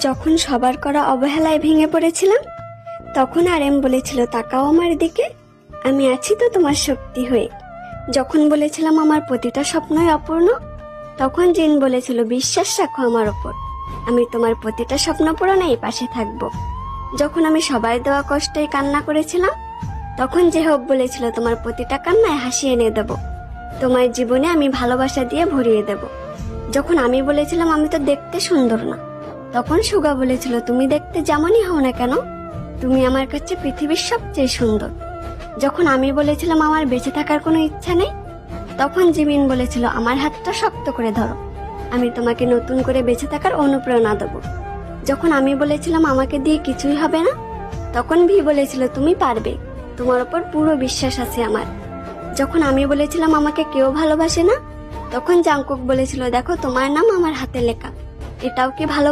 যখন সবার করা অবহেলায় ভেঙে পড়েছিলাম, তখন আরএম বলেছিল তাকাও আমার দিকে, আমি আছি তো তোমার শক্তি হয়ে। যখন বলেছিলাম আমার প্রতিটা স্বপ্নই অপূর্ণ, তখন জিন বলেছিল বিশ্বাস রাখো আমার ওপর, আমি তোমার প্রতিটা স্বপ্ন পূরণেই পাশে থাকবো। যখন আমি সবাই দেওয়া কষ্টে কান্না করেছিলাম, তখন জেহব বলেছিল তোমার প্রতিটা কান্নায় হাসি এনে দেব, তোমার জীবনে আমি ভালোবাসা দিয়ে ভরিয়ে দেব। যখন আমি বলেছিলাম আমি তো দেখতে সুন্দর না, তখন সুগা বলেছিল তুমি দেখতে যেমনই হও না কেন, তুমি আমার কাছে পৃথিবীর সবচেয়ে সুন্দর। যখন আমি বলেছিলাম আমার বেঁচে থাকার কোনো ইচ্ছা নেই, তখন জিমিন বলেছিল আমার হাতটা শক্ত করে ধরো, আমি তোমাকে নতুন করে বেঁচে থাকার অনুপ্রেরণা দেব। যখন আমি বলেছিলাম আমাকে দিয়ে কিছুই হবে না, তখন ভি বলেছিল তুমি পারবে, তোমার ওপর পুরো বিশ্বাস আছে আমার। যখন আমি বলেছিলাম আমাকে কেউ ভালোবাসে না, তখন জাংকুক বলেছিল দেখো তোমার নাম আমার হাতে লেখা, এটাও কি ভালো